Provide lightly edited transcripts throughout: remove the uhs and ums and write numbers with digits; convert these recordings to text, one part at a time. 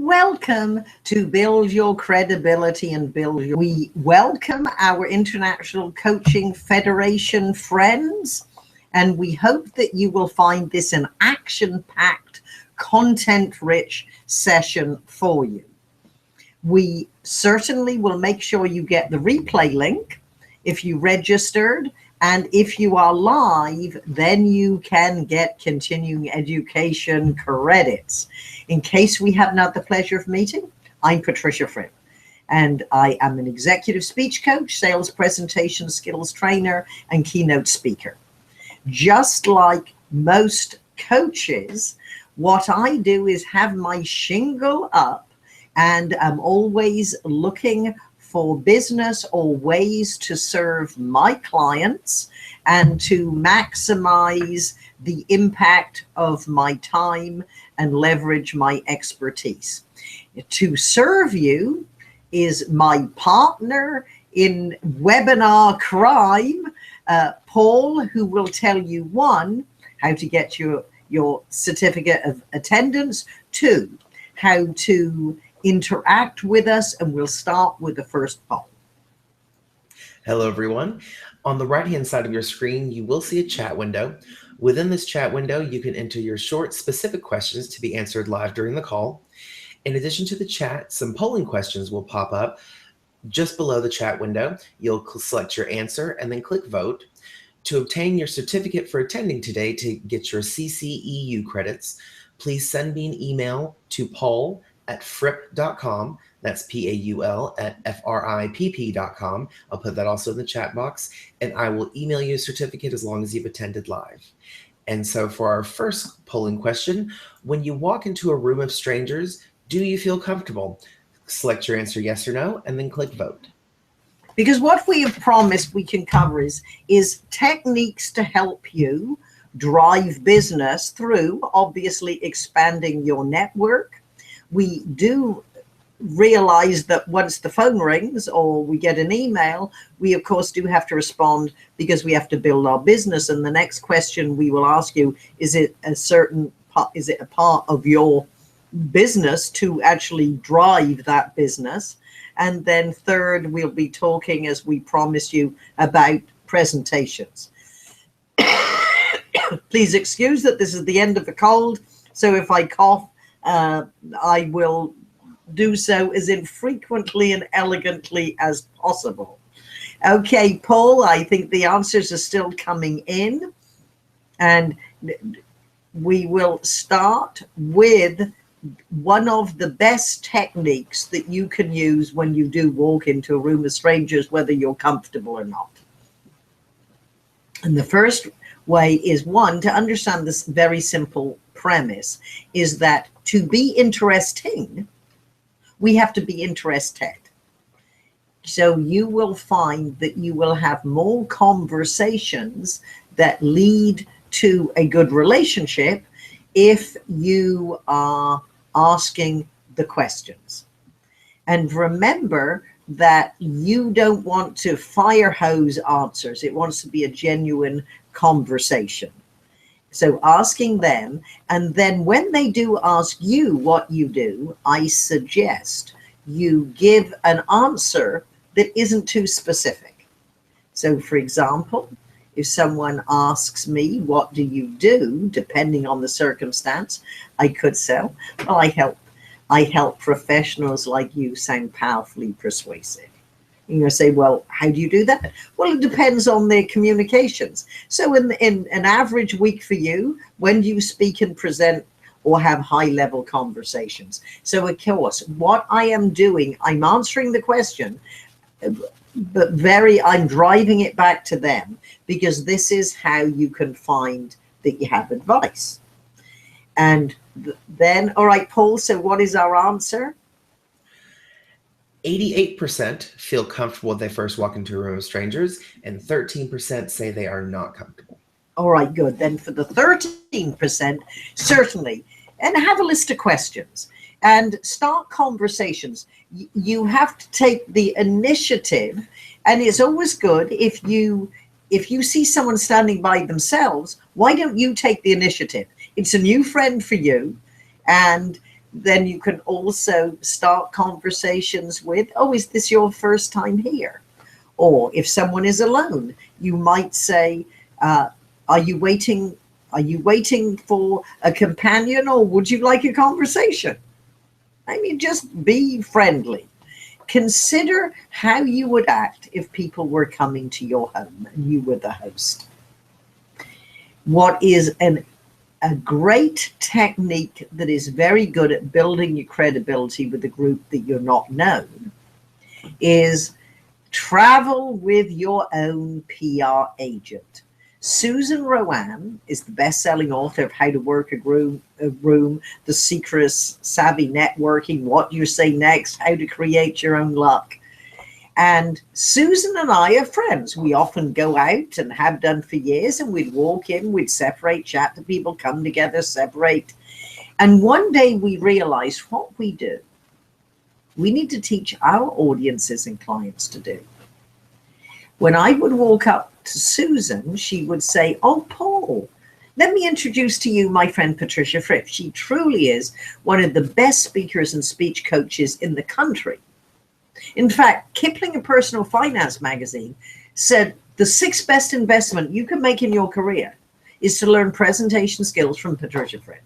Welcome to Build Your Credibility and We welcome our International Coaching Federation friends, and we hope that you will find this an action-packed, content-rich session for you. We certainly will make sure you get the replay link if you registered, and if you are live, then you can get continuing education credits. In case we have not the pleasure of meeting, I'm Patricia Fripp, and I am an executive speech coach, sales presentation skills trainer, and keynote speaker. Just like most coaches, what I do is have my shingle up, and I'm always looking for business or ways to serve my clients and to maximize the impact of my time and leverage my expertise. To serve you is my partner in webinar crime, Paul, who will tell you, 1, how to get your certificate of attendance, 2, how to interact with us, and we'll start with the first poll. Hello, everyone. On the right-hand side of your screen, you will see a chat window. Within this chat window, you can enter your short, specific questions to be answered live during the call. In addition to the chat, some polling questions will pop up just below the chat window. You'll select your answer and then click vote. To obtain your certificate for attending today to get your CCEU credits, please send me an email to paul@fripp.com. That's PAUL @FRIPP.com. I'll put that also in the chat box, and I will email you a certificate as long as you've attended live. And so for our first polling question, when you walk into a room of strangers, do you feel comfortable? Select your answer yes or no, and then click vote. Because what we have promised we can cover is techniques to help you drive business through, obviously, expanding your network. We do realize that once the phone rings or we get an email, we of course do have to respond because we have to build our business. And the next question we will ask you, is it a part of your business to actually drive that business? And then third, we'll be talking, as we promised you, about presentations. Please excuse that this is the end of the cold, so if I cough, I will do so as infrequently and elegantly as possible. Okay, Paul, I think the answers are still coming in, and we will start with one of the best techniques that you can use when you do walk into a room of strangers, whether you're comfortable or not. And the first way is, 1, to understand this very simple premise, is that to be interesting, we have to be interested. So you will find that you will have more conversations that lead to a good relationship if you are asking the questions. And remember that you don't want to fire hose answers. It wants to be a genuine conversation. So asking them, and then when they do ask you what you do, I suggest you give an answer that isn't too specific. So for example, if someone asks me, what do you do? Depending on the circumstance, I could say, well, I help professionals like you sound powerfully persuasive. You're going to say, well, how do you do that? Well, it depends on their communications. So in an average week for you, when do you speak and present or have high-level conversations? So of course, what I am doing, I'm answering the question, but I'm driving it back to them, because this is how you can find that you have advice. And then, all right, Paul, so what is our answer? 88% feel comfortable when they first walk into a room of strangers, and 13% say they are not comfortable. All right, good. Then for the 13%, certainly, and have a list of questions and start conversations. You have to take the initiative, and it's always good if you see someone standing by themselves, why don't you take the initiative? It's a new friend for you, and Then you can also start conversations with, oh, is this your first time here? Or if someone is alone, you might say, are you waiting for a companion, or would you like a conversation? I mean, just be friendly. Consider how you would act if people were coming to your home and you were the host. What is a great technique that is very good at building your credibility with a group that you're not known is travel with your own PR agent. Susan Rowan is the best-selling author of How to Work a Room, The Secrets, Savvy Networking, What You Say Next, How to Create Your Own Luck. And Susan and I are friends. We often go out and have done for years, and we'd walk in, we'd separate, chat to people, come together, separate. And one day we realized what we do, we need to teach our audiences and clients to do. When I would walk up to Susan, she would say, oh, Paul, let me introduce to you my friend Patricia Fripp. She truly is one of the best speakers and speech coaches in the country. In fact, Kipling, a Personal Finance magazine, said the 6th best investment you can make in your career is to learn presentation skills from Patricia Fripp.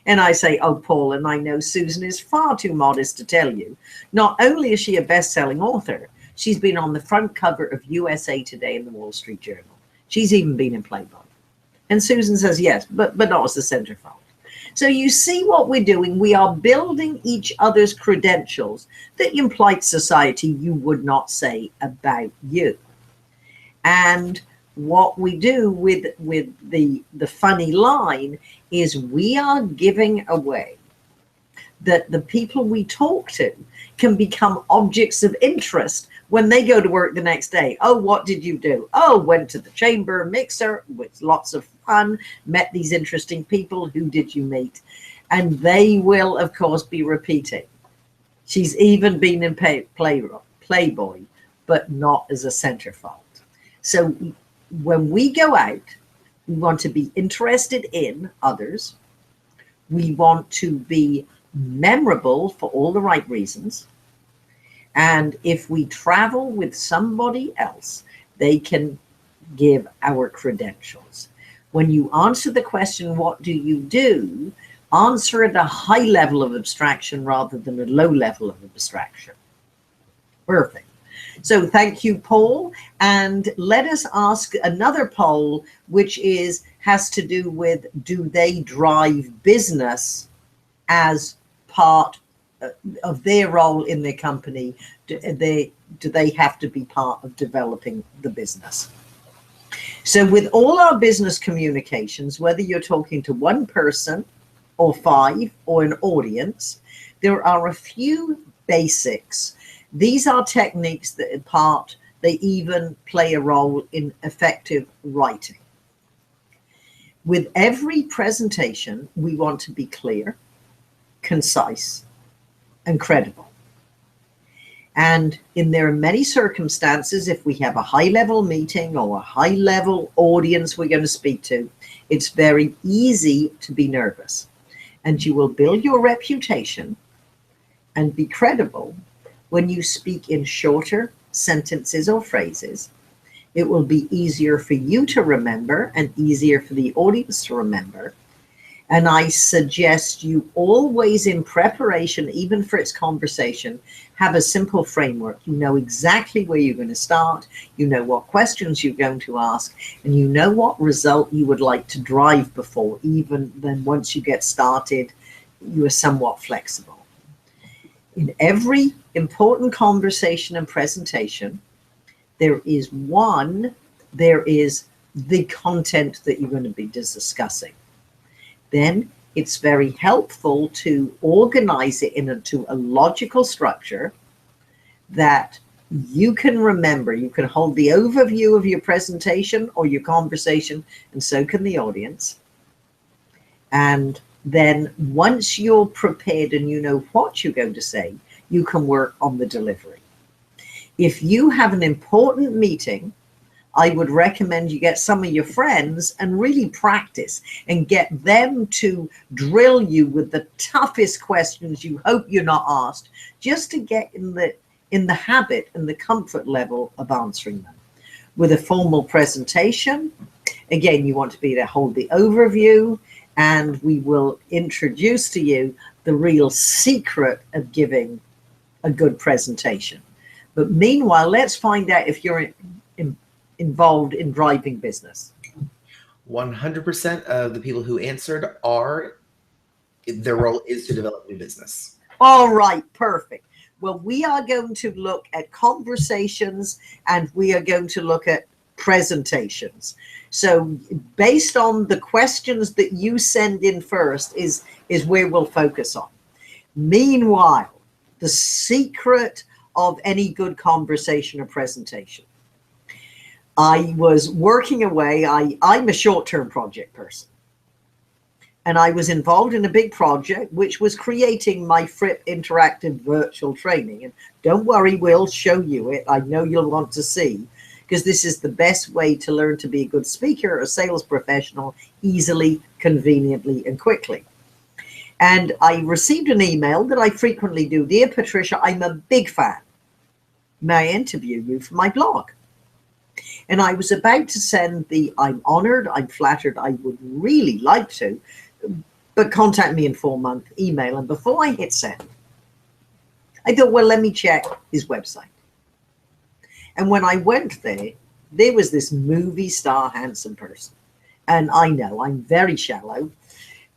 And I say, oh, Paul, and I know Susan is far too modest to tell you. Not only is she a best-selling author, she's been on the front cover of USA Today and the Wall Street Journal. She's even been in Playboy. And Susan says, yes, but not as the centerfold. So you see what we're doing. We are building each other's credentials that in polite society you would not say about you. And what we do with the funny line is we are giving away that the people we talk to can become objects of interest when they go to work the next day. Oh, what did you do? Oh, went to the chamber mixer with lots of fun, met these interesting people. Who did you meet? And they will, of course, be repeating. She's even been in Playboy, but not as a centerfold. So when we go out, we want to be interested in others. We want to be memorable for all the right reasons. And if we travel with somebody else, they can give our credentials. When you answer the question, what do you do? Answer at a high level of abstraction rather than a low level of abstraction. Perfect. So thank you, Paul. And let us ask another poll, which has to do with, do they drive business as part of their role in their company? Do they have to be part of developing the business? So with all our business communications, whether you're talking to one person or 5 or an audience, there are a few basics. These are techniques that they even play a role in effective writing. With every presentation, we want to be clear, concise, and credible. And there are many circumstances, if we have a high-level meeting or a high-level audience we're going to speak to, it's very easy to be nervous. And you will build your reputation and be credible when you speak in shorter sentences or phrases. It will be easier for you to remember and easier for the audience to remember. And I suggest you always, in preparation, even for its conversation, have a simple framework. You know exactly where you're going to start. You know what questions you're going to ask, and you know what result you would like to drive before. Even then, once you get started, you are somewhat flexible. In every important conversation and presentation, there is the content that you're going to be discussing. Then it's very helpful to organize it into a logical structure that you can remember. You can hold the overview of your presentation or your conversation, and so can the audience. And then once you're prepared and you know what you're going to say, you can work on the delivery. If you have an important meeting, I would recommend you get some of your friends and really practice and get them to drill you with the toughest questions you hope you're not asked, just to get in the habit and the comfort level of answering them. With a formal presentation, again, you want to be there, hold the overview, and we will introduce to you the real secret of giving a good presentation. But meanwhile, let's find out if you're involved in driving business. 100% of the people who answered their role is to develop new business. All right, perfect. Well, we are going to look at conversations and we are going to look at presentations. So based on the questions that you send in first is where we'll focus on. Meanwhile, the secret of any good conversation or presentation. I was working away. I'm a short-term project person. And I was involved in a big project, which was creating my Fripp interactive virtual training. And don't worry, we'll show you it. I know you'll want to see, because this is the best way to learn to be a good speaker or a sales professional easily, conveniently, and quickly. And I received an email that I frequently do. Dear Patricia, I'm a big fan. May I interview you for my blog? And I was about to send I'm honored, I'm flattered, I would really like to, but contact me in 4 months email. And before I hit send, I thought, well, let me check his website. And when I went there was this movie star handsome person. And I know I'm very shallow.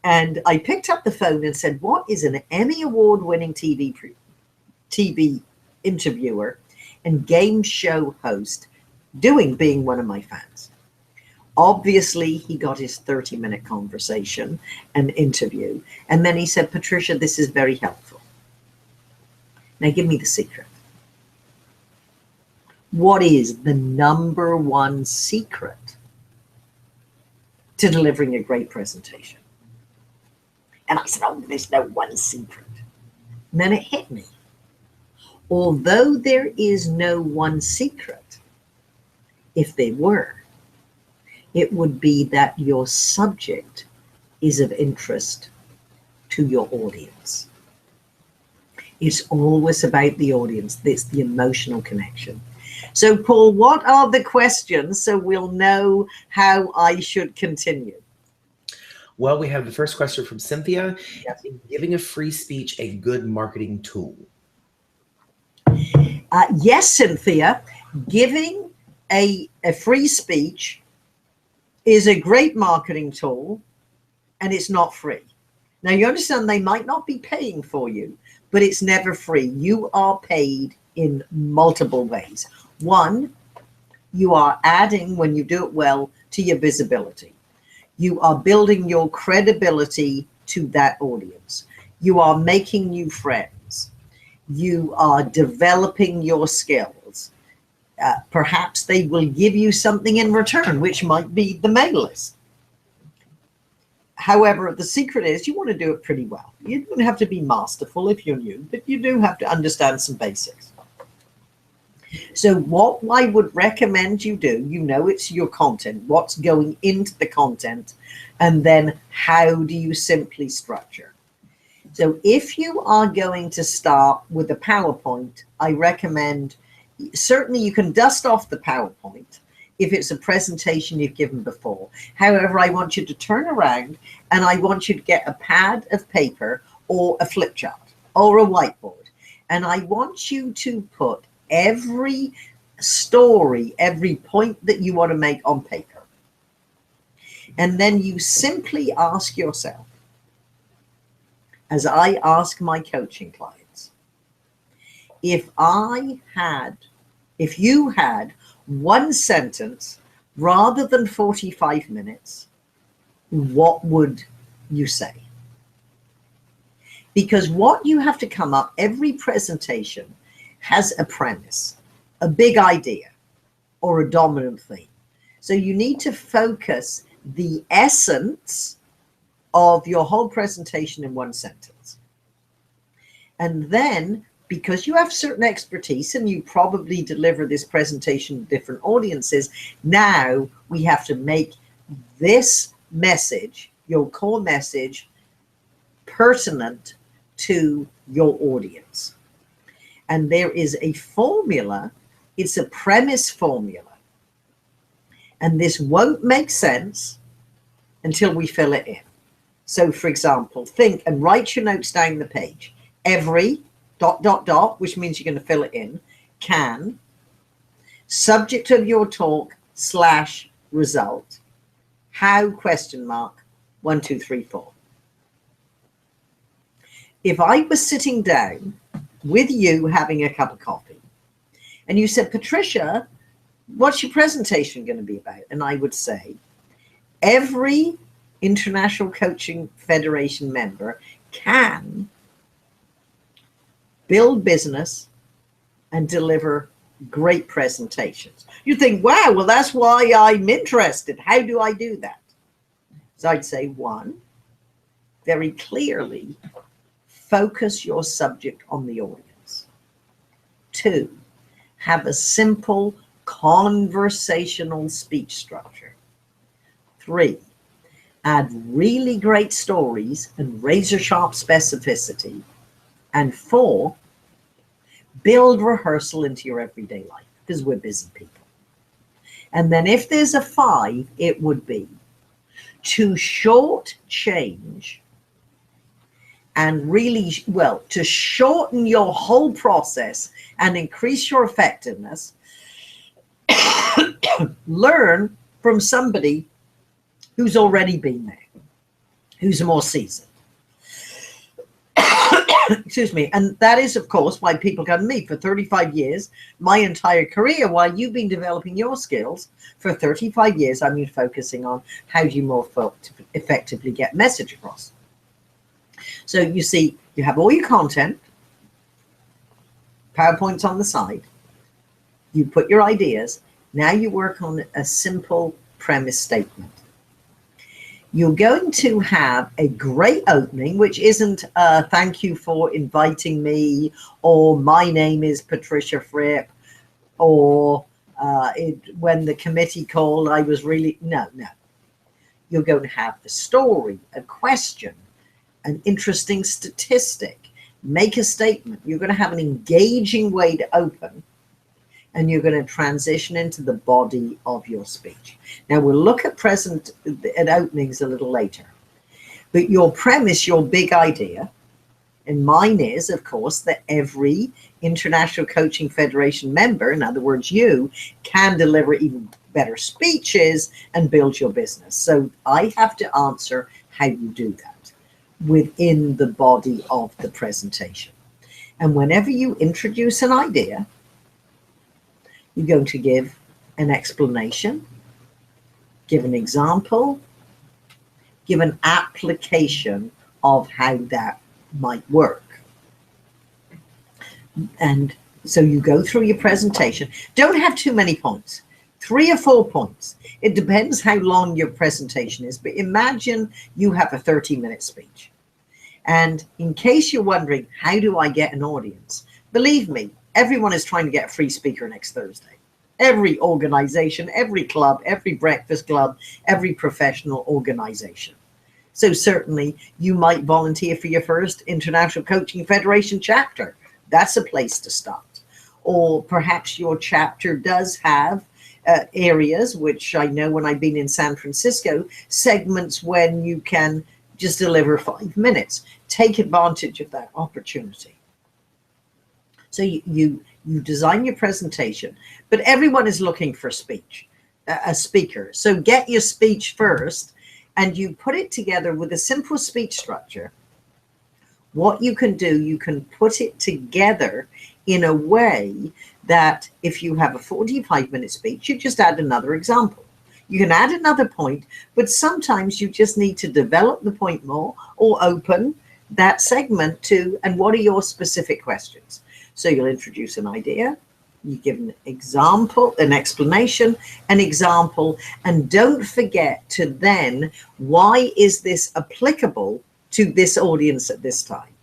And I picked up the phone and said, what is an Emmy award-winning TV interviewer and game show host doing being one of my fans? Obviously, he got his 30-minute conversation and interview. And then he said, Patricia, this is very helpful. Now give me the secret. What is the number one secret to delivering a great presentation? And I said, oh, there's no one secret. And then it hit me. Although there is no one secret, if there were, it would be that your subject is of interest to your audience. It's always about the audience. It's the emotional connection. So, Paul, what are the questions so we'll know how I should continue? Well, we have the first question from Cynthia. Yes. Is giving a free speech a good marketing tool? Yes, Cynthia. Giving a free speech is a great marketing tool, and it's not free. Now, you understand they might not be paying for you, but it's never free. You are paid in multiple ways. One, you are adding, when you do it well, to your visibility. You are building your credibility to that audience. You are making new friends. You are developing your skills. Perhaps they will give you something in return, which might be the mail list. However, the secret is you want to do it pretty well. You don't have to be masterful if you're new, but you do have to understand some basics. So what I would recommend you do, it's your content, what's going into the content, and then how do you simply structure. So if you are going to start with a PowerPoint, I recommend, certainly you can dust off the PowerPoint if it's a presentation you've given before. However, I want you to turn around and I want you to get a pad of paper or a flip chart or a whiteboard. And I want you to put every story, every point that you want to make on paper. And then you simply ask yourself, as I ask my coaching clients, if you had one sentence rather than 45 minutes, what would you say? Because what you have to come up, every presentation has a premise, a big idea, or a dominant theme. So you need to focus the essence of your whole presentation in one sentence. And then because you have certain expertise and you probably deliver this presentation to different audiences, now we have to make this message, your core message, pertinent to your audience. And there is a formula, it's a premise formula. And this won't make sense until we fill it in. So for example, think and write your notes down the page. Every ... which means you're going to fill it in, can, subject of your talk / result, how ? 1, 2, 3, 4. If I was sitting down with you having a cup of coffee and you said, Patricia, what's your presentation going to be about? And I would say, every International Coaching Federation member can build business and deliver great presentations. You think, wow, well, that's why I'm interested. How do I do that? So I'd say, 1, very clearly focus your subject on the audience. 2, have a simple conversational speech structure. 3, add really great stories and razor sharp specificity. And 4, build rehearsal into your everyday life, because we're busy people. And then if there's a 5, it would be to shortchange and really, well, to shorten your whole process and increase your effectiveness. Learn from somebody who's already been there, who's more seasoned. Excuse me. And that is, of course, why people come to me. For 35 years, my entire career, while you've been developing your skills, for 35 years, I've been focusing on how do you more effectively get message across. So you see, you have all your content, PowerPoints on the side, you put your ideas, now you work on a simple premise statement. You're going to have a great opening, which isn't thank you for inviting me, or my name is Patricia Fripp, or when the committee called, I was really, no. You're going to have the story, a question, an interesting statistic, make a statement. You're going to have an engaging way to open, and you're going to transition into the body of your speech. Now we'll look at openings a little later, but your premise, your big idea, and mine is, of course, that every International Coaching Federation member, in other words, you, can deliver even better speeches and build your business. So I have to answer how you do that within the body of the presentation. And whenever you introduce an idea, you're going to give an explanation, give an example, give an application of how that might work. And so you go through your presentation. Don't have too many points, 3 or 4 points. It depends how long your presentation is, but imagine you have a 30-minute speech. And in case you're wondering, how do I get an audience? Believe me, everyone is trying to get a free speaker next Thursday. Every organization, every club, every breakfast club, every professional organization. So certainly you might volunteer for your first International Coaching Federation chapter. That's a place to start. Or perhaps your chapter does have areas, which I know when I've been in San Francisco, segments when you can just deliver 5 minutes. Take advantage of that opportunity. So you design your presentation, but everyone is looking for a speaker. So get your speech first, and you put it together with a simple speech structure. What you can do, you can put it together in a way that if you have a 45-minute speech, you just add another example. You can add another point, but sometimes you just need to develop the point more or open that segment to, and what are your specific questions? So you'll introduce an idea, you give an example, an explanation, an example, and don't forget to then, why is this applicable to this audience at this time?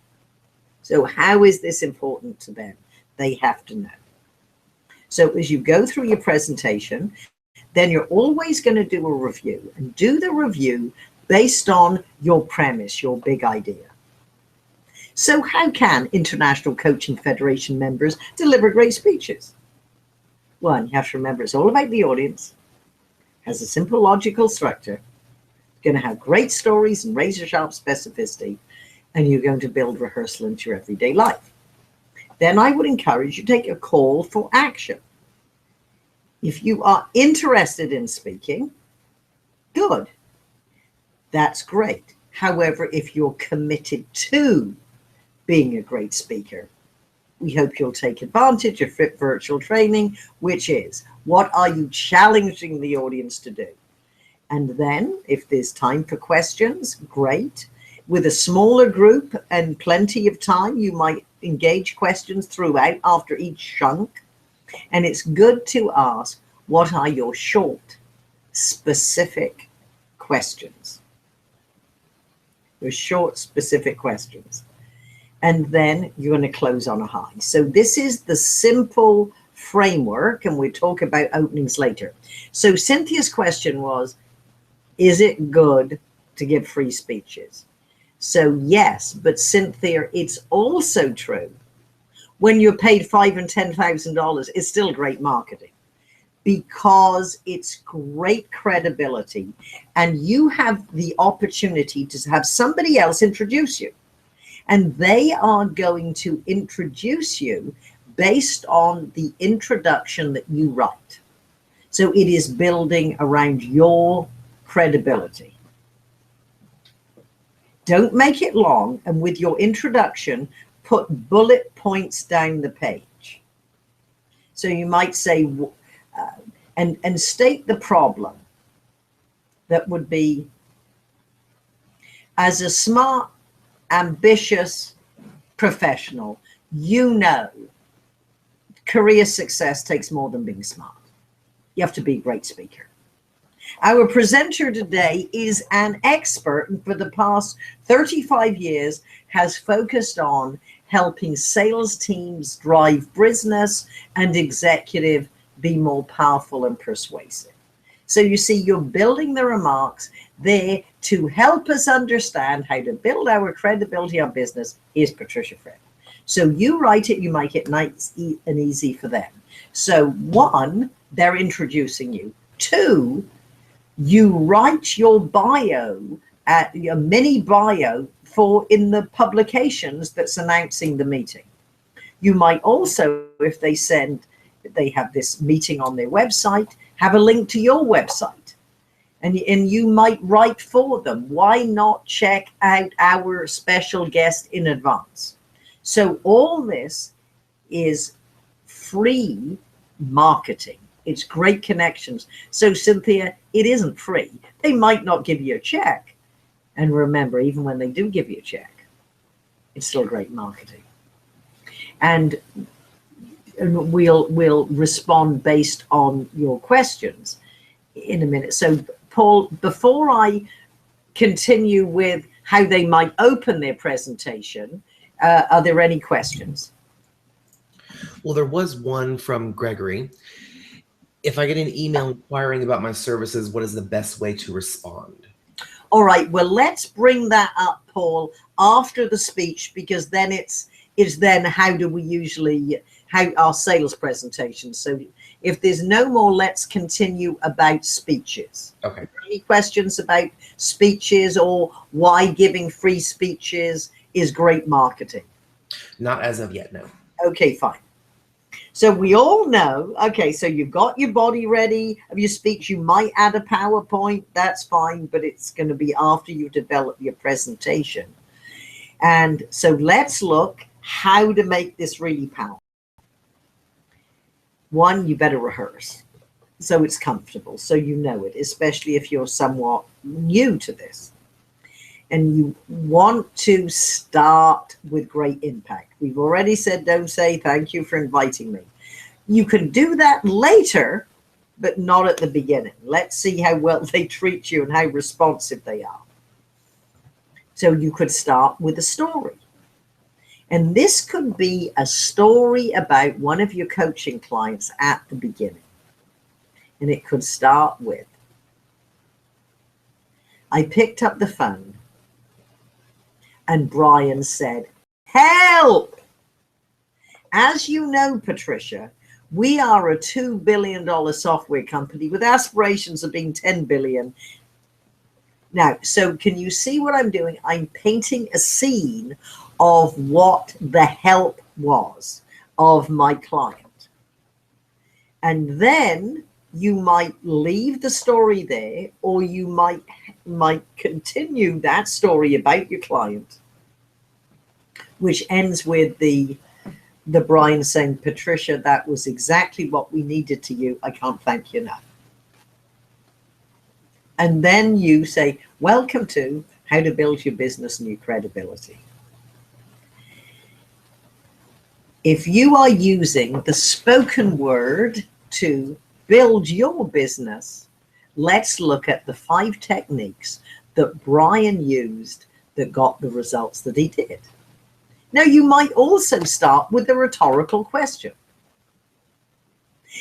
So how is this important to them? They have to know. So as you go through your presentation, then you're always going to do a review, and do the review based on your premise, your big idea. So how can International Coaching Federation members deliver great speeches? One, you have to remember it's all about the audience, has a simple logical structure, going to have great stories and razor sharp specificity, and you're going to build rehearsal into your everyday life. Then I would encourage you to take a call for action. If you are interested in speaking, good. That's great. However, if you're committed to being a great speaker, we hope you'll take advantage of Fripp virtual training, which is, what are you challenging the audience to do? And then if there's time for questions, great. With a smaller group and plenty of time, you might engage questions throughout after each chunk. And it's good to ask, what are your short, specific questions? Your short, specific questions. And then you're going to close on a high. So this is the simple framework, and we'll talk about openings later. So Cynthia's question was, is it good to give free speeches? So yes, but Cynthia, it's also true when you're paid $5,000 and $10,000, it's still great marketing, because it's great credibility, and you have the opportunity to have somebody else introduce you. And they are going to introduce you based on the introduction that you write. So it is building around your credibility. Don't make it long, and with your introduction, put bullet points down the page. So you might say, and state the problem. That would be, as a smart, ambitious professional, you know, career success takes more than being smart. You have to be a great speaker. Our presenter today is an expert, and for the past 35 years has focused on helping sales teams drive business and executive be more powerful and persuasive. So you see, you're building the remarks there to help us understand how to build our credibility on business is Patricia Fripp. So you write it, you make it nice and easy for them. So one, they're introducing you. Two, you write your bio, your mini bio for in the publications that's announcing the meeting. You might also, if they have this meeting on their website, have a link to your website. And you might write for them. Why not check out our special guest in advance? So all this is free marketing. It's great connections. So Cynthia, it isn't free. They might not give you a check. And remember, even when they do give you a check, it's still great marketing. And we'll respond based on your questions in a minute. So Paul, before I continue with how they might open their presentation, are there any questions? Well, there was one from Gregory. If I get an email inquiring about my services, what is the best way to respond? All right, well, let's bring that up, Paul, after the speech, because then it's then how do we usually, how our sales presentation. So if there's no more, let's continue about speeches. Okay. Any questions about speeches or why giving free speeches is great marketing? Not as of yet, no. Okay, fine. So we all know, okay, so you've got your body ready of your speech. You might add a PowerPoint, that's fine, but it's going to be after you develop your presentation. And so let's look how to make this really powerful. One, you better rehearse so it's comfortable, so you know it, especially if you're somewhat new to this. And you want to start with great impact. We've already said, don't say thank you for inviting me. You can do that later, but not at the beginning. Let's see how well they treat you and how responsive they are. So you could start with a story. And this could be a story about one of your coaching clients at the beginning. And it could start with, I picked up the phone and Brian said, help! As you know, Patricia, we are a $2 billion software company with aspirations of being 10 billion. Now, so can you see what I'm doing? I'm painting a scene of what the help was of my client. And then you might leave the story there, or you might continue that story about your client, which ends with the Brian saying, Patricia, that was exactly what we needed to you. I can't thank you enough. And then you say, welcome to How to Build Your Business New Credibility. If you are using the spoken word to build your business, let's look at the 5 techniques that Brian used that got the results that he did. Now, you might also start with a rhetorical question.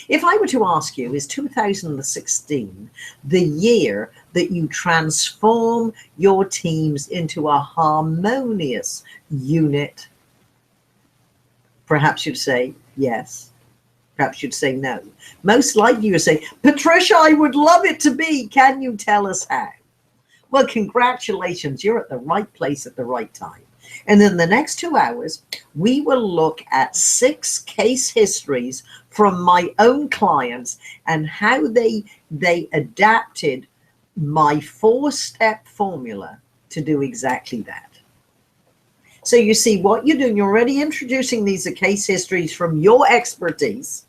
If I were to ask you, is 2016 the year that you transform your teams into a harmonious unit? Perhaps you'd say yes. Perhaps you'd say no. Most likely you would say, Patricia, I would love it to be. Can you tell us how? Well, congratulations. You're at the right place at the right time. And in the next 2 hours, we will look at 6 case histories from my own clients and how they adapted my 4-step formula to do exactly that. So you see what you're doing. You're already introducing these case histories from your expertise.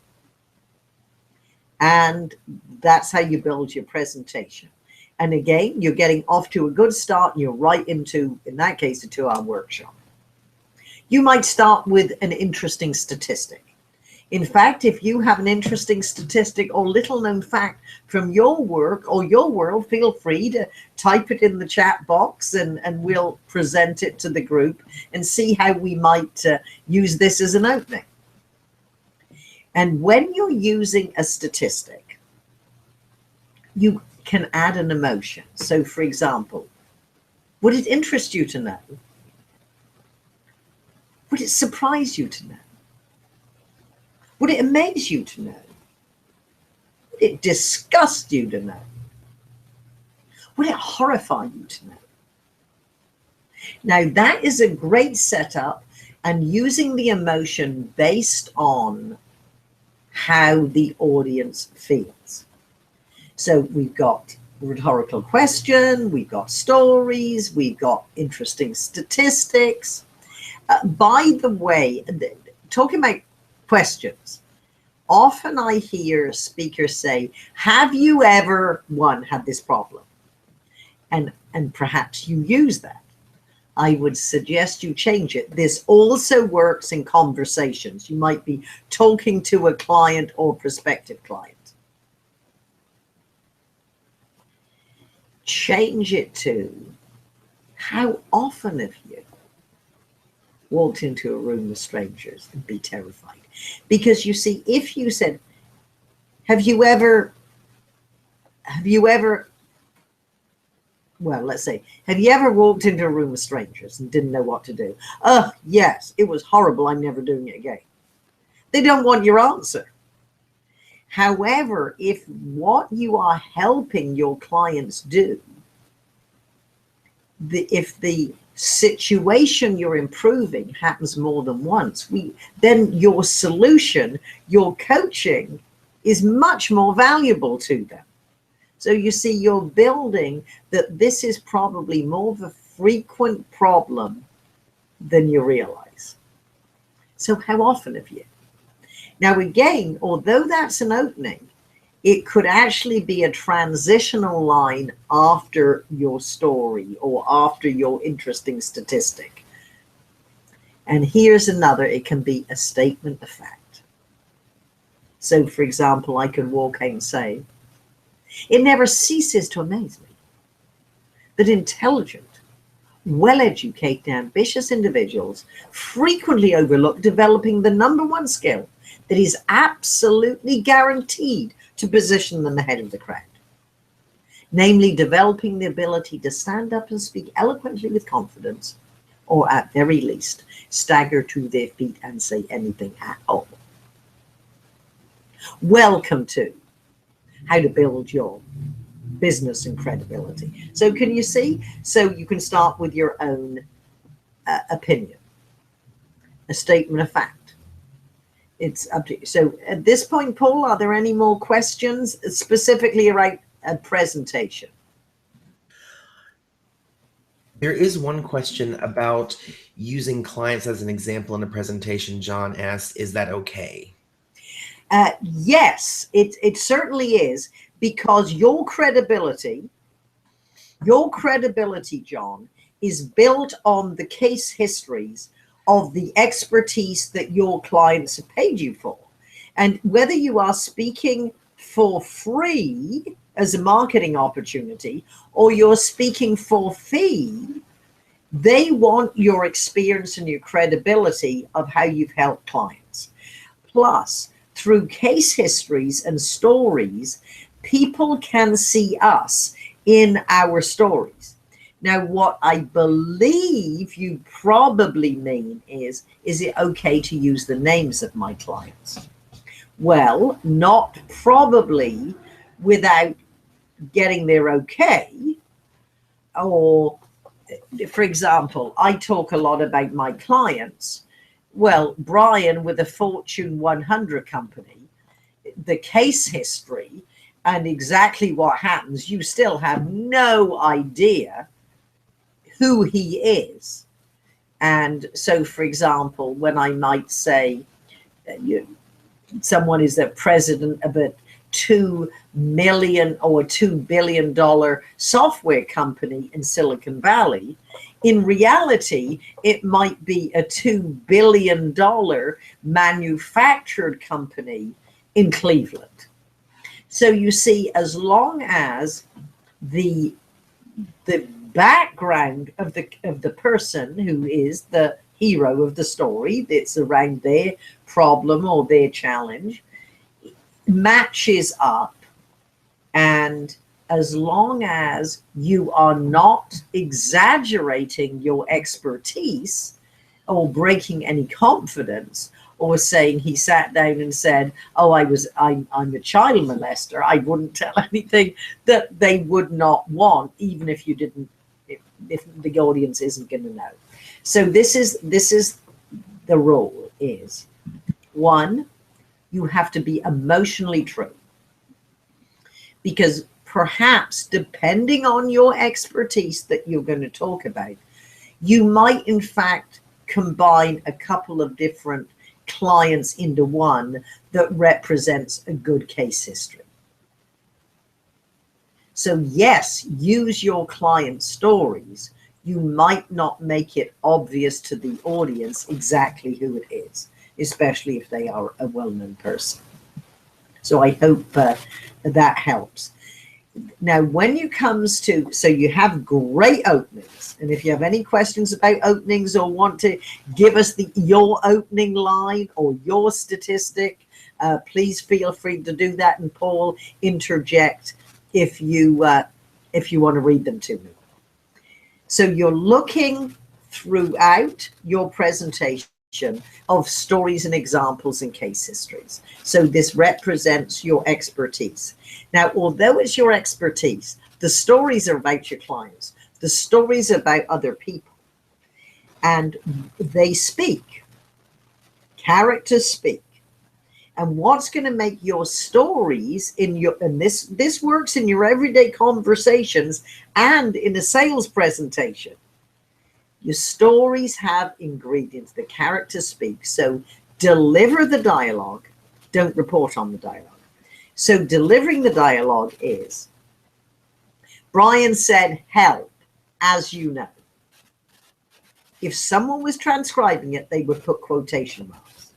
And that's how you build your presentation. And again, you're getting off to a good start and you're right into, in that case, a 2-hour workshop. You might start with an interesting statistic. In fact, if you have an interesting statistic or little known fact from your work or your world, feel free to type it in the chat box and we'll present it to the group and see how we might use this as an opening. And when you're using a statistic, you can add an emotion. So for example, would it interest you to know? Would it surprise you to know? Would it amaze you to know? Would it disgust you to know? Would it horrify you to know? Now that is a great setup, and using the emotion based on how the audience feels. So we've got rhetorical question, we've got stories, we've got interesting statistics. By the way, talking about questions, often I hear speakers say, have you ever, one, had this problem? And perhaps you use that. I would suggest you change it. This also works in conversations. You might be talking to a client or prospective client. Change it to, how often have you walked into a room with strangers and be terrified? Because you see, if you said, have you ever, well, let's say, have you ever walked into a room with strangers and didn't know what to do? Oh, yes, it was horrible. I'm never doing it again. They don't want your answer. However, if what you are helping your clients do, if the situation you're improving happens more than once, then your solution, your coaching is much more valuable to them. So you see, you're building that this is probably more of a frequent problem than you realize. So how often have you? Now again, although that's an opening, it could actually be a transitional line after your story or after your interesting statistic. And here's another, it can be a statement of fact. So for example, I could walk out and say, it never ceases to amaze me that intelligent, Well-educated, ambitious individuals frequently overlook developing the number one skill that is absolutely guaranteed to position them ahead of the crowd, namely developing the ability to stand up and speak eloquently with confidence, or at very least, stagger to their feet and say anything at all. Welcome to How to Build Your Business and Credibility. So can you see? So you can start with your own opinion, a statement of fact. It's up to you. So at this point, Paul, are there any more questions specifically around a presentation? There is one question about using clients as an example in a presentation. John asked, is that okay? Yes, it certainly is, because your credibility, John, is built on the case histories of the expertise that your clients have paid you for. And whether you are speaking for free as a marketing opportunity or you're speaking for fee, they want your experience and your credibility of how you've helped clients. Plus, through case histories and stories, people can see us in our stories. Now, what I believe you probably mean is it okay to use the names of my clients? Well, not probably without getting their okay. Or, for example, I talk a lot about my clients. Well, Brian with a Fortune 100 company, the case history and exactly what happens, you still have no idea who he is. And so, for example, when I might say someone is the president of a $2 million or $2 billion software company in Silicon Valley, in reality, it might be a $2 billion manufactured company in Cleveland. So you see, as long as the background of the person who is the hero of the story, that's around their problem or their challenge, matches up, and as long as you are not exaggerating your expertise or breaking any confidence or saying he sat down and said, oh, I'm a child molester, I wouldn't tell anything that they would not want, even if you didn't, if the audience isn't going to know. So this is the rule is, one, you have to be emotionally true, because perhaps depending on your expertise that you're going to talk about, you might in fact combine a couple of different clients into one that represents a good case history. So yes, use your client stories. You might not make it obvious to the audience exactly who it is, especially if they are a well-known person. So I hope that helps. Now, when it comes to, so you have great openings, and if you have any questions about openings or want to give us your opening line or your statistic, please feel free to do that, and Paul, interject if you want to read them to me. So you're looking throughout your presentation of stories and examples and case histories. So this represents your expertise. Now, although it's your expertise, the stories are about your clients, the stories are about other people, and they speak. Characters speak. And what's going to make your stories and this works in your everyday conversations and in a sales presentation. Your stories have ingredients. The characters speak. So deliver the dialogue. Don't report on the dialogue. So delivering the dialogue is, Brian said, help, as you know. If someone was transcribing it, they would put quotation marks.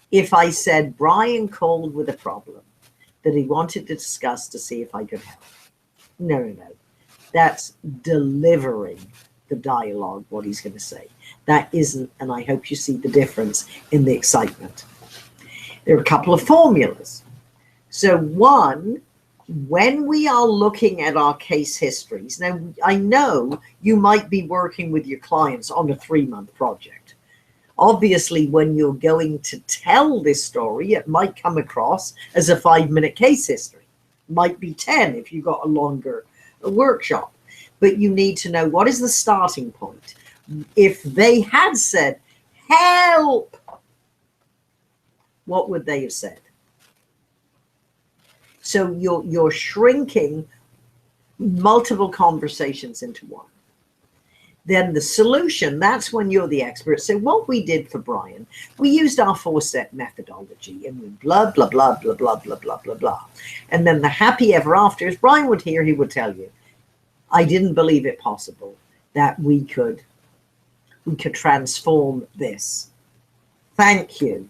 If I said, Brian called with a problem that he wanted to discuss to see if I could help. No. That's delivering the dialogue, what he's going to say. That isn't, and I hope you see the difference in the excitement. There are a couple of formulas. So one, when we are looking at our case histories, now I know you might be working with your clients on a 3-month project. Obviously, when you're going to tell this story, it might come across as a 5-minute case history. It might be 10 if you've got a longer workshop. But you need to know, what is the starting point? If they had said, help, what would they have said? So you're shrinking multiple conversations into one. Then the solution, that's when you're the expert. So what we did for Brian, we used our 4-step methodology, and we blah, blah, blah, blah, blah, blah, blah, blah, blah. And then the happy ever after, as Brian would hear, he would tell you, I didn't believe it possible that we could transform this. Thank you,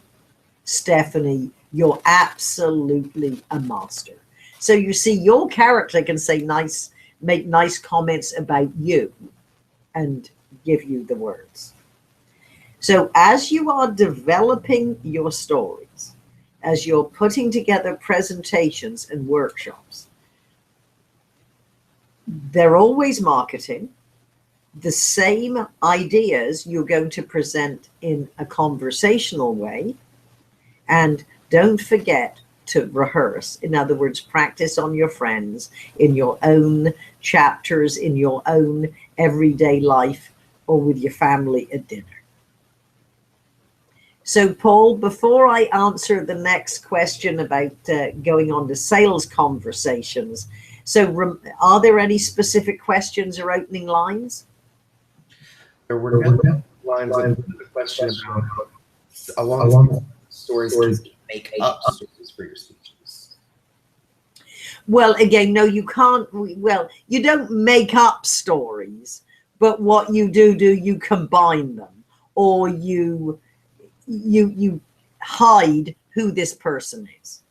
Stephanie. You're absolutely a master. So you see, your character can say make nice comments about you and give you the words. So as you are developing your stories, as you're putting together presentations and workshops, they're always marketing. The same ideas you're going to present in a conversational way. And don't forget to rehearse. In other words, practice on your friends, in your own chapters, in your own everyday life, or with your family at dinner. So, Paul, before I answer the next question about going on to sales conversations, so are there any specific questions or opening lines? There were no lines of the question about along stories to make up stories for your speeches. Well, again, no, you can't. Well, you don't make up stories, but what you do, you combine them, or you hide who this person is.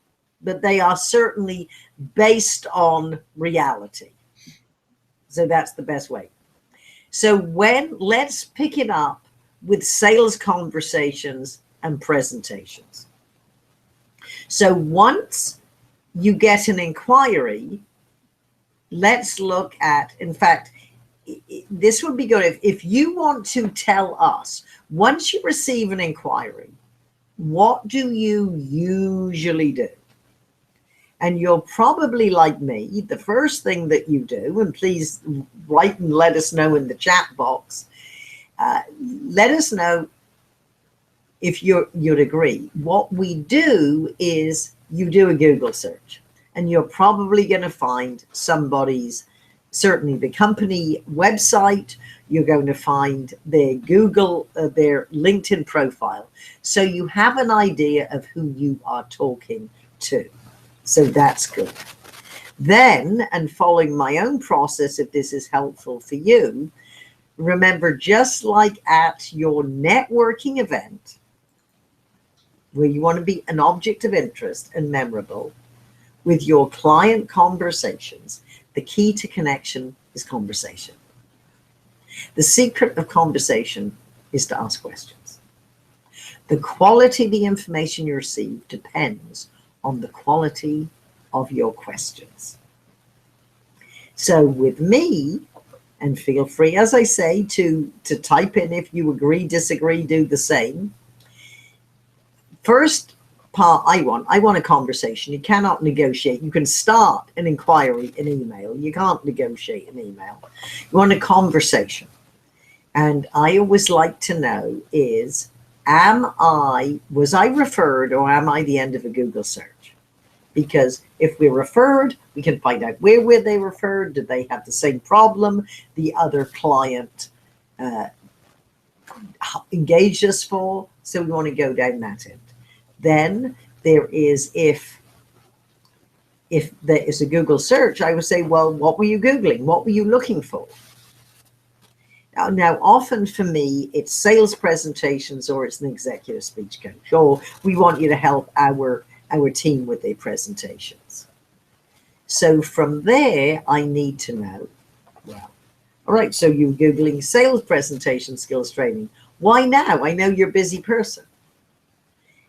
But they are certainly based on reality. So that's the best way. So let's pick it up with sales conversations and presentations. So once you get an inquiry, let's look at, in fact, this would be good if you want to tell us, once you receive an inquiry, what do you usually do? And you're probably like me, the first thing that you do, and please write and let us know in the chat box, let us know if you'd agree. What we do is you do a Google search, and you're probably going to find somebody's, certainly the company website, you're going to find their Google, their LinkedIn profile. So you have an idea of who you are talking to. So that's good. Then, and following my own process, if this is helpful for you, remember, just like at your networking event, where you want to be an object of interest and memorable, with your client conversations, the key to connection is conversation. The secret of conversation is to ask questions. The quality of the information you receive depends on the quality of your questions. So with me, and feel free, as I say, to type in if you agree, disagree, do the same. First part I want a conversation. You cannot negotiate. You can start an inquiry in email. You can't negotiate an email. You want a conversation. And I always like to know is, was I referred, or am I the end of a Google search? Because if we're referred, we can find out where were they referred. Did they have the same problem the other client engaged us for? So we want to go down that end. Then there is, if there is a Google search, I would say, well, what were you Googling? What were you looking for? Now, often for me, it's sales presentations, or it's an executive speech coach, or we want you to help our team with their presentations. So from there, I need to know, well, All right, so you're Googling sales presentation skills training. Why now? I know you're a busy person.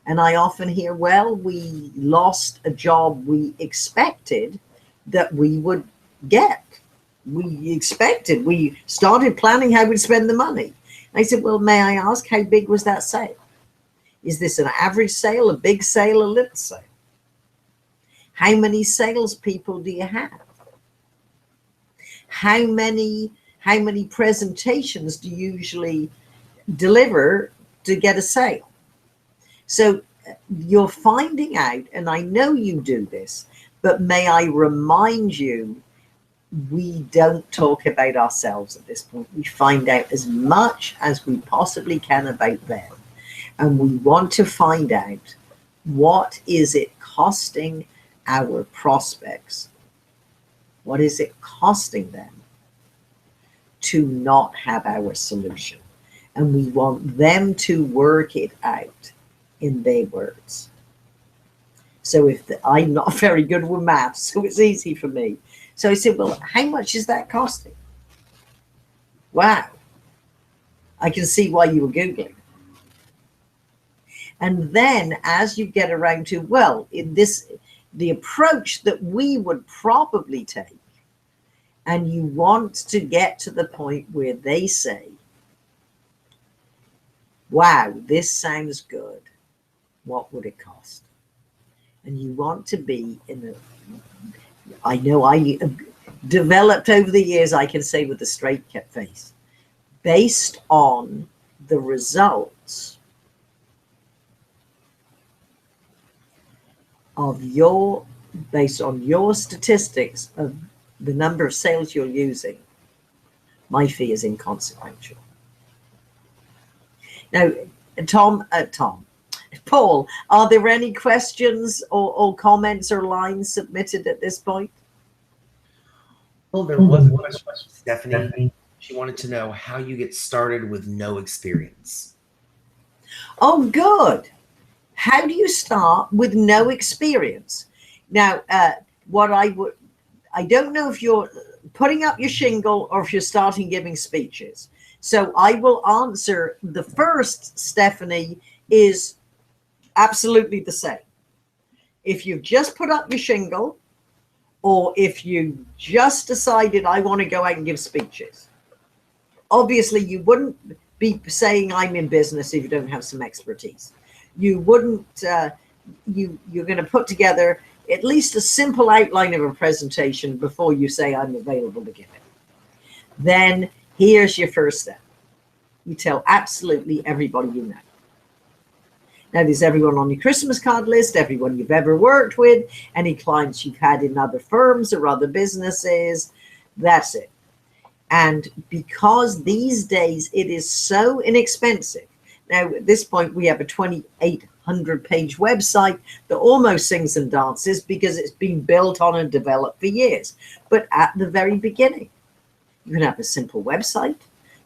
And I often hear, well, we lost a job we expected that we would get. We started planning how we'd spend the money. And I said, well, may I ask, how big was that sale? Is this an average sale, a big sale, a little sale? How many salespeople do you have? How many presentations do you usually deliver to get a sale? So you're finding out, and I know you do this, but may I remind you, we don't talk about ourselves at this point. We find out as much as we possibly can about them. And we want to find out, what is it costing our prospects? What is it costing them to not have our solution? And we want them to work it out in their words. So I'm not very good with math, so it's easy for me. So I said, well, how much is that costing? Wow. I can see why you were Googling. And then as you get around to, well, the approach that we would probably take, and you want to get to the point where they say, wow, this sounds good. What would it cost? And you want to be I know I developed over the years, I can say with a straight face, based on the results based on your statistics of the number of sales you're using, my fee is inconsequential. Now, Paul, are there any questions or comments or lines submitted at this point? Well, there was a question from Stephanie. She wanted to know how you get started with no experience. Oh, good. How do you start with no experience? Now, I don't know if you're putting up your shingle or if you're starting giving speeches. So I will answer the first, Stephanie, is absolutely the same. If you've just put up your shingle, or if you just decided I want to go out and give speeches, obviously you wouldn't be saying I'm in business if you don't have some expertise. You wouldn't, you're going to put together at least a simple outline of a presentation before you say I'm available to give it. Then here's your first step. You tell absolutely everybody you know. Now, there's everyone on your Christmas card list, everyone you've ever worked with, any clients you've had in other firms or other businesses. That's it. And because these days it is so inexpensive. Now, at this point, we have a 2,800-page website that almost sings and dances because it's been built on and developed for years. But at the very beginning, you can have a simple website.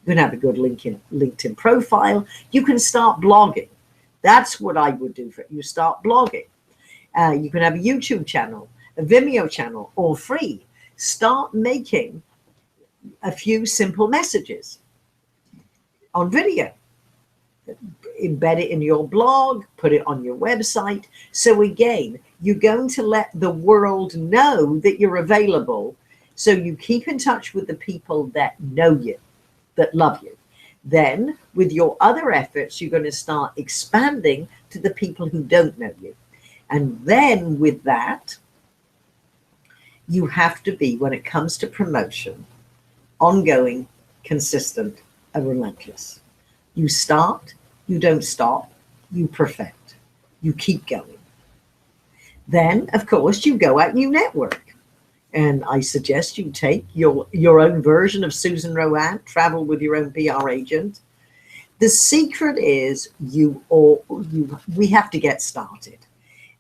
You can have a good LinkedIn profile. You can start blogging. That's what I would do for you. Start blogging. You can have a YouTube channel, a Vimeo channel, all free. Start making a few simple messages on video. Embed it in your blog, put it on your website. So again, you're going to let the world know that you're available. So you keep in touch with the people that know you, that love you. Then with your other efforts, you're going to start expanding to the people who don't know you. And then with that, you have to be, when it comes to promotion, ongoing, consistent, and relentless. You start, you don't stop, you perfect, you keep going. Then, of course, you go out and you network. And I suggest you take your own version of Susan Rowan, travel with your own PR agent. The secret is we have to get started.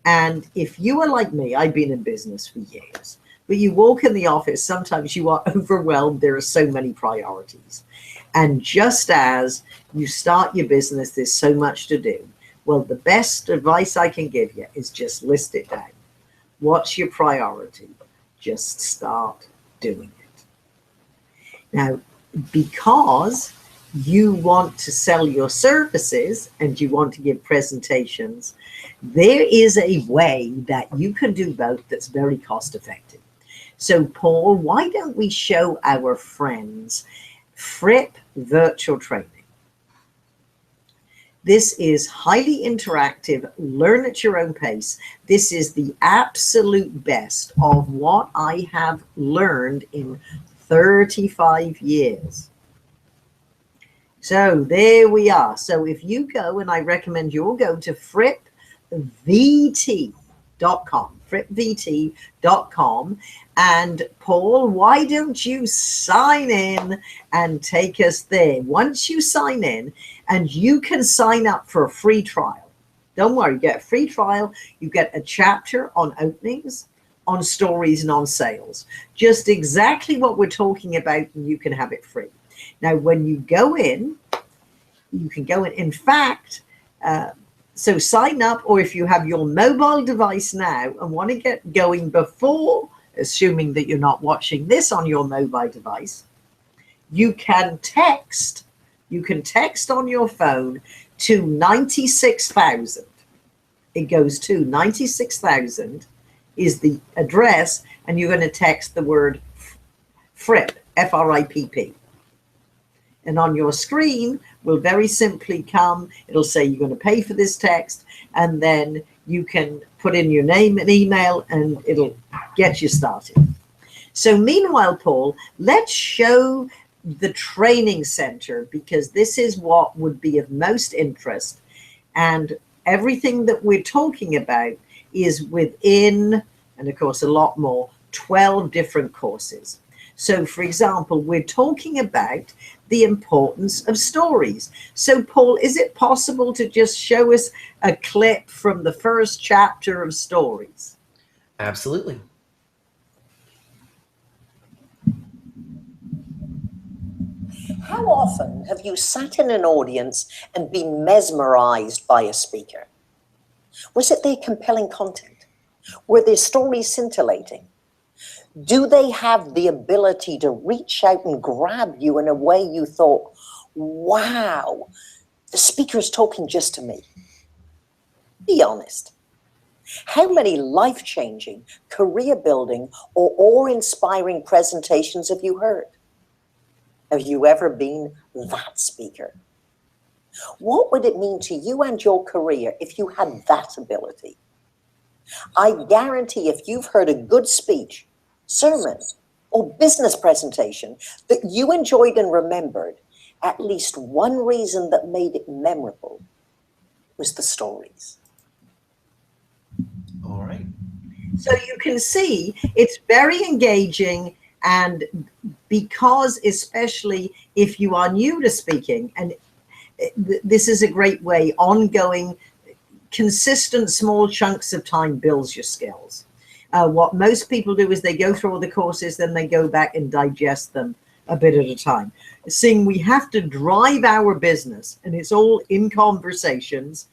And if you are like me, I've been in business for years, but you walk in the office, sometimes you are overwhelmed. There are so many priorities. And just as you start your business, there's so much to do. Well, the best advice I can give you is just list it down. What's your priority? Just start doing it. Now, because you want to sell your services and you want to give presentations, there is a way that you can do both that's very cost effective. So Paul, why don't we show our friends Fripp Virtual Training? This is highly interactive, learn at your own pace. This is the absolute best of what I have learned in 35 years. So there we are. So if you go, and I recommend you all go to frippvt.com, frippvt.com. And Paul, why don't you sign in and take us there? Once you sign in, and you can sign up for a free trial. Don't worry, you get a free trial. You get a chapter on openings, on stories, and on sales. Just exactly what we're talking about, and you can have it free. Now, when you go in, you can go in. In fact, so sign up, or if you have your mobile device now and want to get going before, assuming that you're not watching this on your mobile device, you can text. You can text on your phone to 96,000. It goes to 96,000 is the address, and you're going to text the word Fripp, F-R-I-P-P. And on your screen will very simply come, it'll say you're going to pay for this text, and then you can put in your name and email, and it'll get you started. So meanwhile, Paul, let's show the training center, because this is what would be of most interest. And everything that we're talking about is within, and of course a lot more, 12 different courses. So for example, we're talking about the importance of stories. So Paul, is it possible to just show us a clip from the first chapter of stories? Absolutely. How often have you sat in an audience and been mesmerized by a speaker? Was it their compelling content? Were their stories scintillating? Do they have the ability to reach out and grab you in a way you thought, wow, the speaker is talking just to me? Be honest. How many life-changing, career-building, or awe-inspiring presentations have you heard? Have you ever been that speaker? What would it mean to you and your career if you had that ability? I guarantee if you've heard a good speech, sermon, or business presentation that you enjoyed and remembered, at least one reason that made it memorable was the stories. All right. So you can see it's very engaging, and because especially if you are new to speaking, and this is a great way, ongoing, consistent small chunks of time builds your skills. What most people do is they go through all the courses, then they go back and digest them a bit at a time. Seeing we have to drive our business, and it's all in conversations,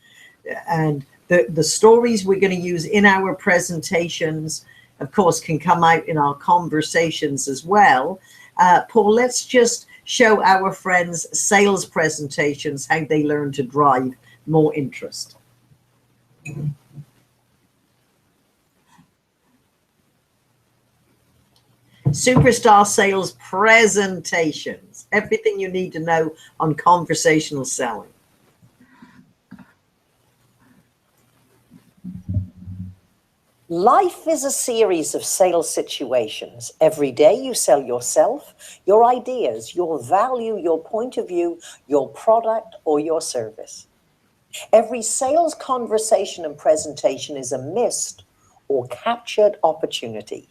and the stories we're going to use in our presentations, of course, can come out in our conversations as well. Paul, let's just show our friends sales presentations, how they learn to drive more interest. Superstar sales presentations, everything you need to know on conversational selling. Life is a series of sales situations. Every day you sell yourself, your ideas, your value, your point of view, your product, or your service. Every sales conversation and presentation is a missed or captured opportunity.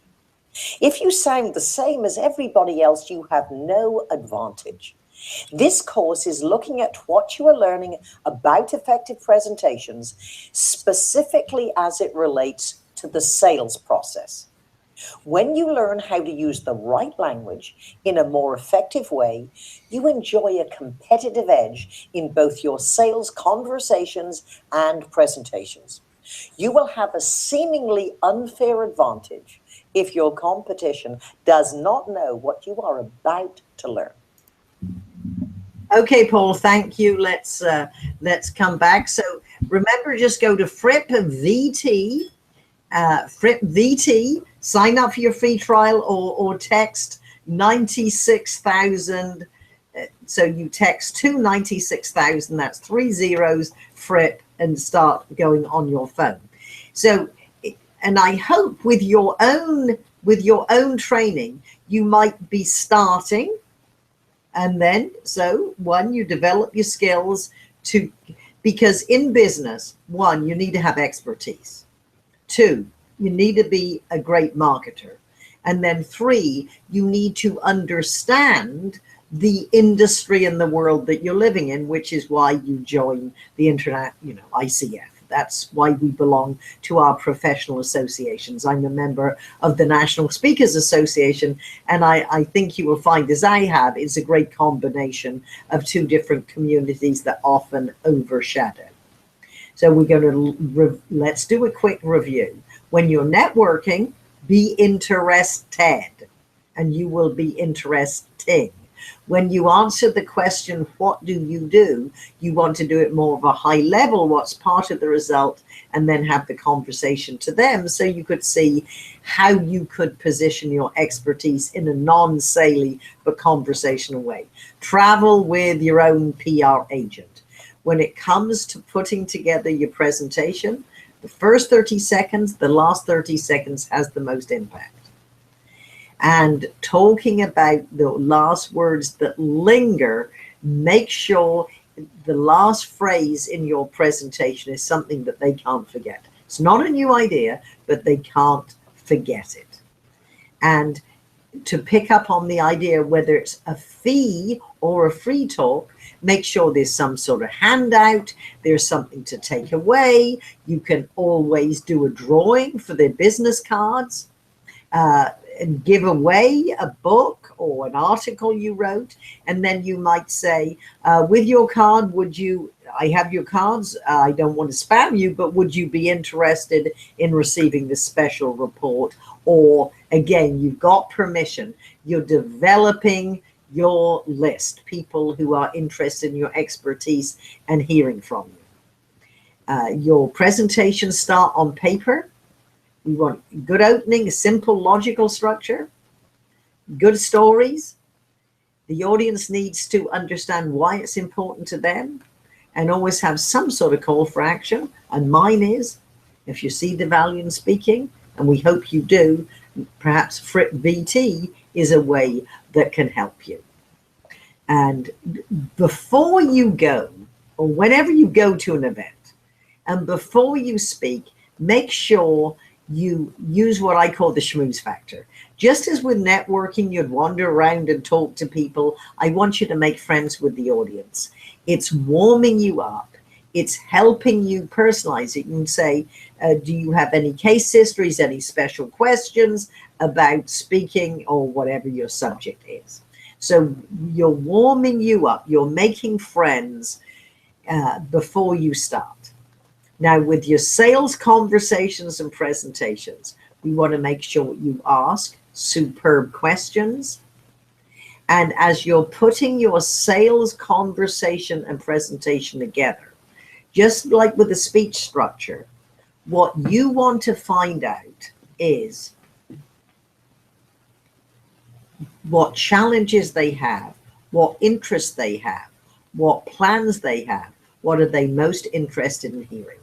If you sound the same as everybody else, you have no advantage. This course is looking at what you are learning about effective presentations, specifically as it relates to the sales process. When you learn how to use the right language in a more effective way, you enjoy a competitive edge in both your sales conversations and presentations. You will have a seemingly unfair advantage if your competition does not know what you are about to learn. Okay, Paul, thank you. Let's come back. So remember, just go to Fripp VT, Fripp VT, sign up for your free trial, or text 96,000. So you text to 96,000, that's 3 zeros, Fripp, and start going on your phone. So, and I hope with your own training, you might be starting. And then, so one, you develop your skills because in business, one, you need to have expertise. Two, you need to be a great marketer. And then three, you need to understand the industry and the world that you're living in, which is why you join the internet, ICF. That's why we belong to our professional associations. I'm a member of the National Speakers Association, and I think you will find, as I have, it's a great combination of two different communities that often overshadow. So we're going to, let's do a quick review. When you're networking, be interested, and you will be interesting. When you answer the question, what do? You want to do it more of a high level, what's part of the result, and then have the conversation to them so you could see how you could position your expertise in a non-saley but conversational way. Travel with your own PR agent. When it comes to putting together your presentation, the first 30 seconds, the last 30 seconds has the most impact. And talking about the last words that linger, make sure the last phrase in your presentation is something that they can't forget. It's not a new idea, but they can't forget it. And to pick up on the idea, whether it's a fee or a free talk, make sure there's some sort of handout, there's something to take away. You can always do a drawing for their business cards. And give away a book or an article you wrote, and then you might say, with your card, I have your cards, I don't want to spam you, but would you be interested in receiving this special report? Or again, you've got permission, you're developing your list, people who are interested in your expertise and hearing from you. Your presentations start on paper. We want good opening, a simple, logical structure, good stories. The audience needs to understand why it's important to them and always have some sort of call for action. And mine is, if you see the value in speaking, and we hope you do, perhaps Fripp VT is a way that can help you. And before you go, or whenever you go to an event, and before you speak, make sure you use what I call the schmooze factor. Just as with networking, you'd wander around and talk to people, I want you to make friends with the audience. It's warming you up. It's helping you personalize it. You can say, do you have any case histories, any special questions about speaking or whatever your subject is? So you're warming you up. You're making friends before you start. Now, with your sales conversations and presentations, we want to make sure you ask superb questions. And as you're putting your sales conversation and presentation together, just like with the speech structure, what you want to find out is what challenges they have, what interests they have, what plans they have, what are they most interested in hearing.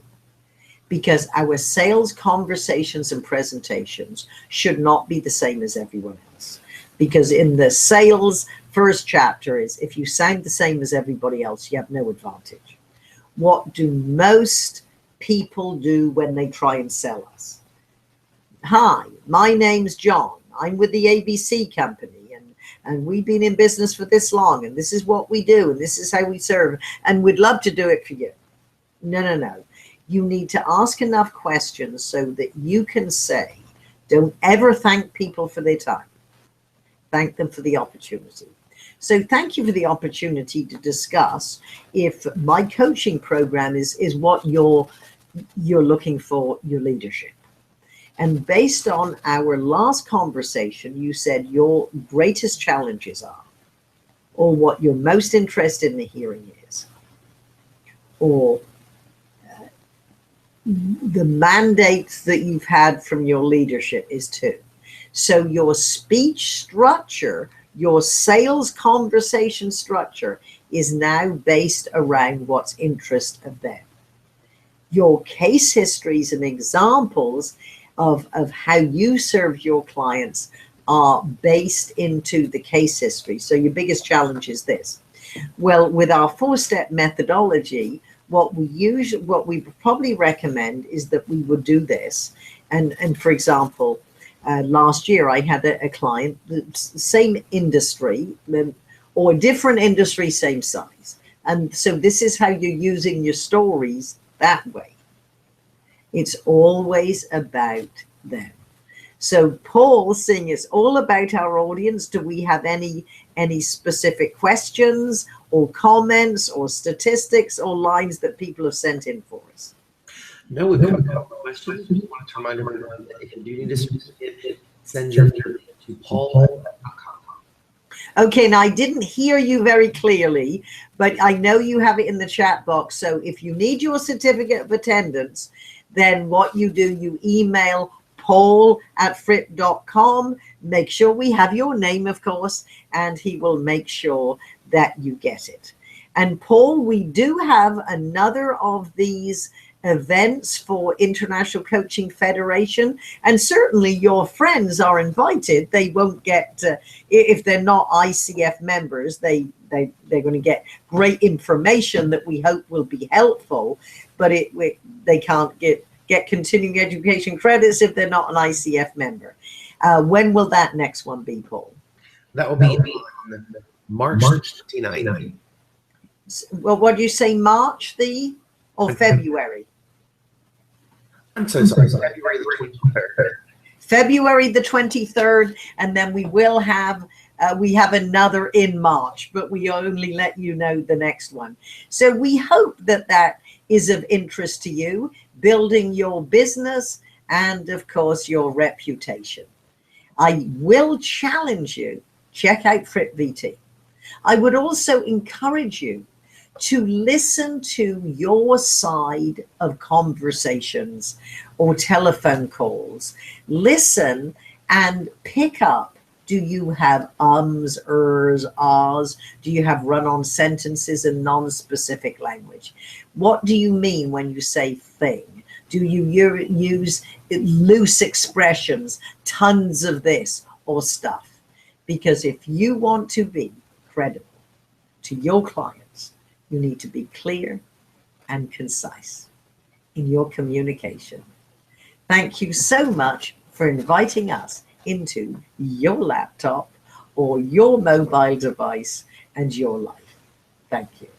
Because our sales conversations and presentations should not be the same as everyone else. Because in the sales first chapter is, if you sound the same as everybody else, you have no advantage. What do most people do when they try and sell us? Hi, my name's John. I'm with the ABC company, and we've been in business for this long, and this is what we do, and this is how we serve, and we'd love to do it for you. No. You need to ask enough questions so that you can say, don't ever thank people for their time. Thank them for the opportunity. So thank you for the opportunity to discuss if my coaching program is what you're looking for, your leadership. And based on our last conversation, you said your greatest challenges are. or what you're most interested in hearing is, or the mandates that you've had from your leadership is to. So your speech structure, your sales conversation structure is now based around what's interest of them. Your case histories and examples of how you serve your clients are based into the case history. So your biggest challenge is this. Well, with our 4-step methodology, what we probably recommend is that we would do this. And for example, last year I had a client, same industry or different industry, same size. And so this is how you're using your stories that way. It's always about them. So Paul, seeing it's all about our audience, do we have any specific questions or comments or statistics or lines that people have sent in for us? No, we've got a couple of questions. We want to remind everyone that if you do need to send your email to paul@com. Okay, now I didn't hear you very clearly, but I know you have it in the chat box. So if you need your certificate of attendance, then what you do, you email paul@fripp.com. Make sure we have your name, of course, and he will make sure that you get it. And Paul, we do have another of these events for International Coaching Federation, and certainly your friends are invited. They won't get, if they're not ICF members, they're going to get great information that we hope will be helpful, but they can't get continuing education credits if they're not an ICF member. When will that next one be, Paul? That will be on March 29th. Well, what do you say, March or February? I'm so sorry, February the 23rd. February the 23rd, and then we will have another in March, but we only let you know the next one. So we hope that is of interest to you, building your business and, of course, your reputation. I will challenge you, check out Fripp VT. I would also encourage you to listen to your side of conversations or telephone calls. Listen and pick up. Do you have ums, ers, ahs? Do you have run-on sentences and non-specific language? What do you mean when you say thing? Do you use loose expressions, tons of this or stuff? Because if you want to be credible to your clients, you need to be clear and concise in your communication. Thank you so much for inviting us into your laptop or your mobile device and your life. Thank you.